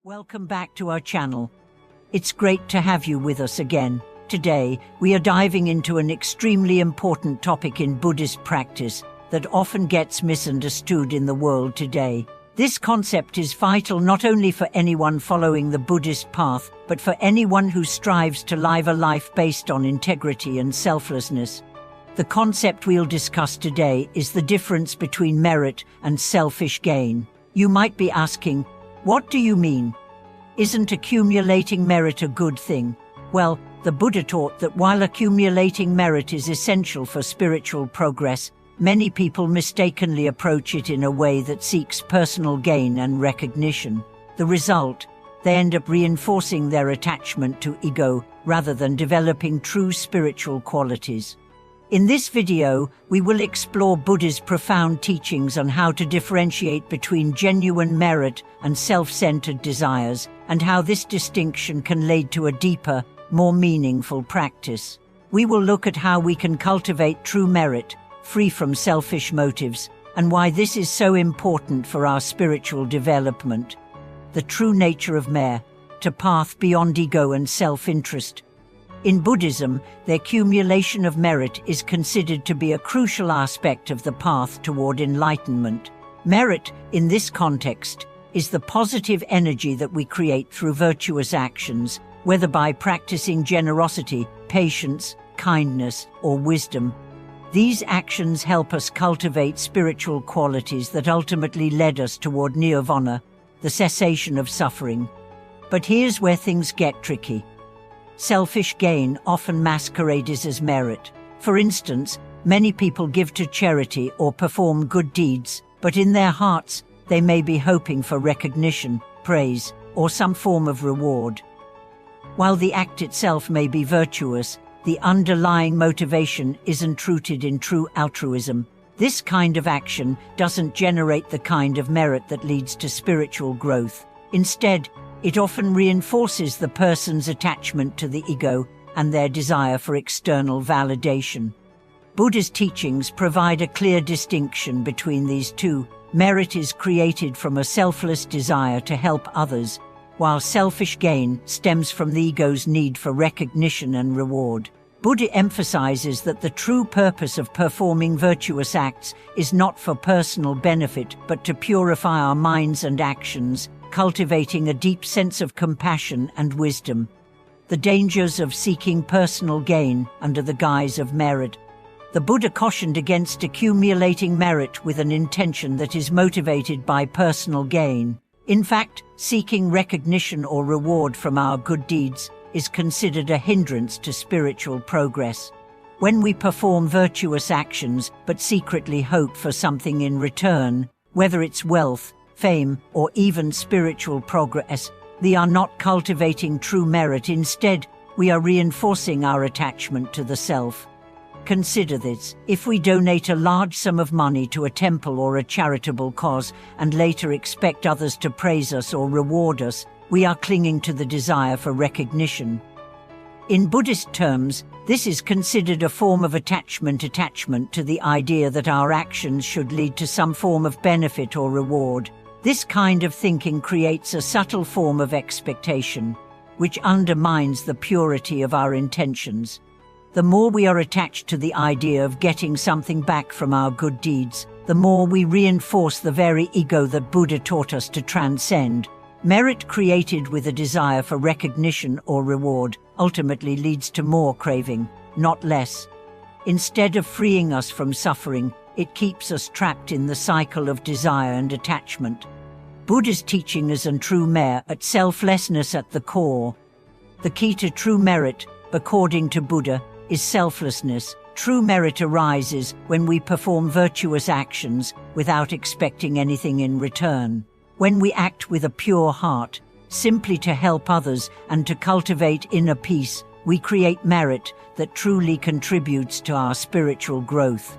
Welcome back to our channel. It's great to have you with us again. Today, we are diving into an extremely important topic in Buddhist practice that often gets misunderstood in the world today. This concept is vital not only for anyone following the Buddhist path, but for anyone who strives to live a life based on integrity and selflessness. The concept we'll discuss today is the difference between merit and selfish gain. You might be asking, what do you mean? Isn't accumulating merit a good thing? Well, the Buddha taught that while accumulating merit is essential for spiritual progress, many people mistakenly approach it in a way that seeks personal gain and recognition. The result, they end up reinforcing their attachment to ego rather than developing true spiritual qualities. In this video, we will explore Buddha's profound teachings on how to differentiate between genuine merit and self-centered desires, and how this distinction can lead to a deeper, more meaningful practice. We will look at how we can cultivate true merit, free from selfish motives, and why this is so important for our spiritual development. The true nature of merit, to path beyond ego and self-interest. In Buddhism, the accumulation of merit is considered to be a crucial aspect of the path toward enlightenment. Merit, in this context, is the positive energy that we create through virtuous actions, whether by practicing generosity, patience, kindness, or wisdom. These actions help us cultivate spiritual qualities that ultimately led us toward nirvana, the cessation of suffering. But here's where things get tricky. Selfish gain often masquerades as merit. For instance, many people give to charity or perform good deeds, but in their hearts, they may be hoping for recognition, praise, or some form of reward. While the act itself may be virtuous, the underlying motivation isn't rooted in true altruism. This kind of action doesn't generate the kind of merit that leads to spiritual growth. Instead, it often reinforces the person's attachment to the ego and their desire for external validation. Buddha's teachings provide a clear distinction between these two. Merit is created from a selfless desire to help others, while selfish gain stems from the ego's need for recognition and reward. Buddha emphasizes that the true purpose of performing virtuous acts is not for personal benefit, but to purify our minds and actions, cultivating a deep sense of compassion and wisdom. The dangers of seeking personal gain under the guise of merit. The Buddha cautioned against accumulating merit with an intention that is motivated by personal gain. In fact, seeking recognition or reward from our good deeds is considered a hindrance to spiritual progress. When we perform virtuous actions but secretly hope for something in return, whether it's wealth, fame, or even spiritual progress, we are not cultivating true merit. Instead, we are reinforcing our attachment to the self. Consider this. If we donate a large sum of money to a temple or a charitable cause and later expect others to praise us or reward us, we are clinging to the desire for recognition. In Buddhist terms, this is considered a form of attachment to the idea that our actions should lead to some form of benefit or reward. This kind of thinking creates a subtle form of expectation, which undermines the purity of our intentions. The more we are attached to the idea of getting something back from our good deeds, the more we reinforce the very ego that Buddha taught us to transcend. Merit created with a desire for recognition or reward ultimately leads to more craving, not less. Instead of freeing us from suffering, it keeps us trapped in the cycle of desire and attachment. Buddha's teaching is on true merit, selflessness at the core. The key to true merit, according to Buddha, is selflessness. True merit arises when we perform virtuous actions without expecting anything in return. When we act with a pure heart, simply to help others and to cultivate inner peace, we create merit that truly contributes to our spiritual growth.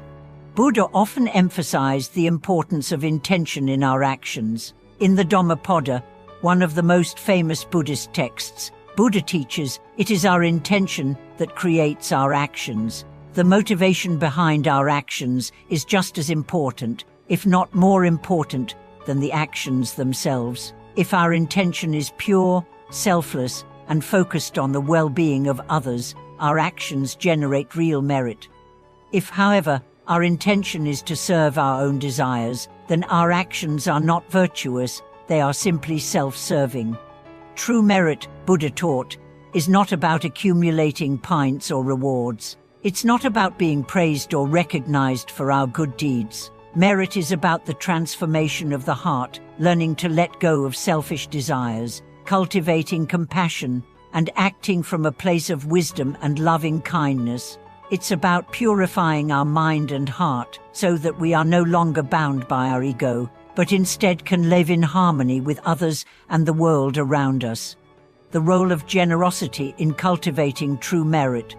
Buddha often emphasized the importance of intention in our actions. In the Dhammapada, one of the most famous Buddhist texts, Buddha teaches, it is our intention that creates our actions. The motivation behind our actions is just as important, if not more important, than the actions themselves. If our intention is pure, selfless, and focused on the well-being of others, our actions generate real merit. If, however, our intention is to serve our own desires, then our actions are not virtuous, they are simply self-serving. True merit, Buddha taught, is not about accumulating points or rewards. It's not about being praised or recognized for our good deeds. Merit is about the transformation of the heart, learning to let go of selfish desires, cultivating compassion, and acting from a place of wisdom and loving kindness. It's about purifying our mind and heart so that we are no longer bound by our ego, but instead can live in harmony with others and the world around us. The role of generosity in cultivating true merit.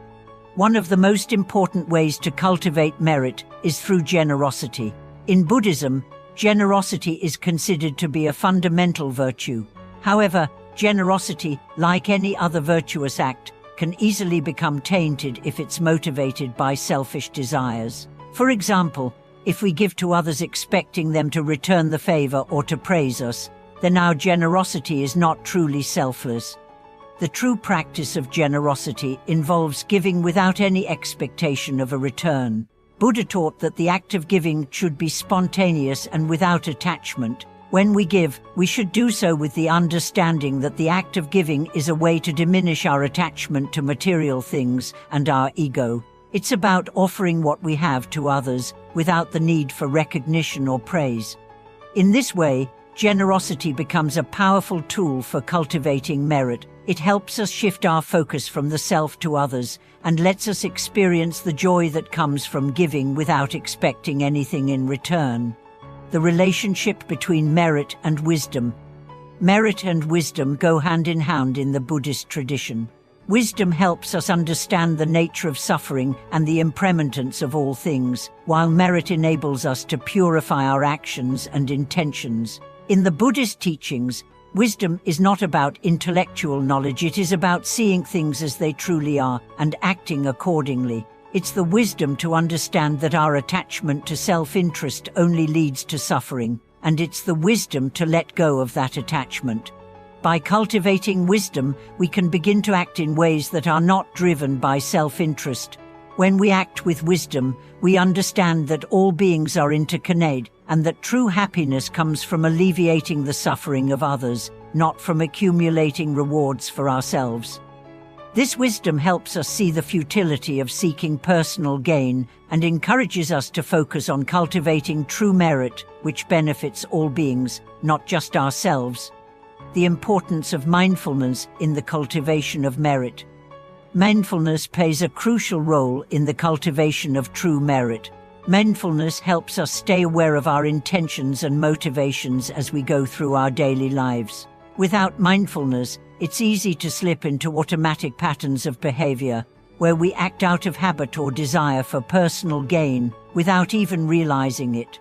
One of the most important ways to cultivate merit is through generosity. In Buddhism, generosity is considered to be a fundamental virtue. However, generosity, like any other virtuous act, can easily become tainted if it's motivated by selfish desires. For example, if we give to others expecting them to return the favor or to praise us, then our generosity is not truly selfless. The true practice of generosity involves giving without any expectation of a return. Buddha taught that the act of giving should be spontaneous and without attachment. When we give, we should do so with the understanding that the act of giving is a way to diminish our attachment to material things and our ego. It's about offering what we have to others without the need for recognition or praise. In this way, generosity becomes a powerful tool for cultivating merit. It helps us shift our focus from the self to others and lets us experience the joy that comes from giving without expecting anything in return. The relationship between merit and wisdom. Merit and wisdom go hand in hand in the Buddhist tradition. Wisdom helps us understand the nature of suffering and the impermanence of all things, while merit enables us to purify our actions and intentions. In the Buddhist teachings, wisdom is not about intellectual knowledge, it is about seeing things as they truly are and acting accordingly. It's the wisdom to understand that our attachment to self-interest only leads to suffering, and it's the wisdom to let go of that attachment. By cultivating wisdom, we can begin to act in ways that are not driven by self-interest. When we act with wisdom, we understand that all beings are interconnected, and that true happiness comes from alleviating the suffering of others, not from accumulating rewards for ourselves. This wisdom helps us see the futility of seeking personal gain and encourages us to focus on cultivating true merit, which benefits all beings, not just ourselves. The importance of mindfulness in the cultivation of merit. Mindfulness plays a crucial role in the cultivation of true merit. Mindfulness helps us stay aware of our intentions and motivations as we go through our daily lives. Without mindfulness, it's easy to slip into automatic patterns of behavior, where we act out of habit or desire for personal gain without even realizing it.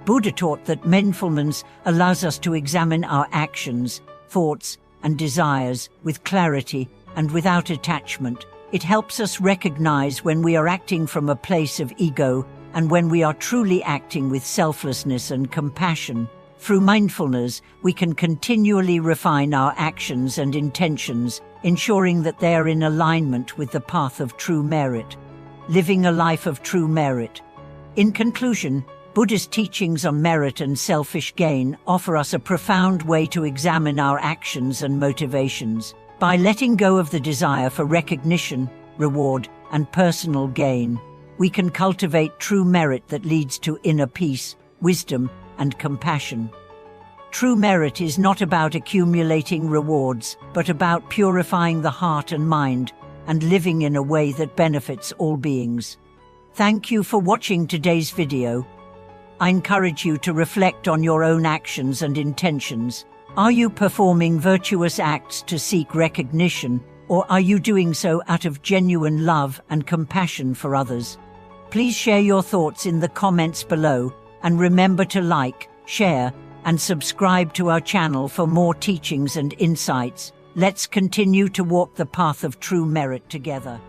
Buddha taught that mindfulness allows us to examine our actions, thoughts, and desires with clarity and without attachment. It helps us recognize when we are acting from a place of ego and when we are truly acting with selflessness and compassion. Through mindfulness, we can continually refine our actions and intentions, ensuring that they are in alignment with the path of true merit. Living a life of true merit. In conclusion, Buddha's teachings on merit and selfish gain offer us a profound way to examine our actions and motivations. By letting go of the desire for recognition, reward, and personal gain, we can cultivate true merit that leads to inner peace, wisdom, and compassion. True merit is not about accumulating rewards, but about purifying the heart and mind and living in a way that benefits all beings. Thank you for watching today's video. I encourage you to reflect on your own actions and intentions. Are you performing virtuous acts to seek recognition, or are you doing so out of genuine love and compassion for others? Please share your thoughts in the comments below, and remember to like, share, and subscribe to our channel for more teachings and insights. Let's continue to walk the path of true merit together.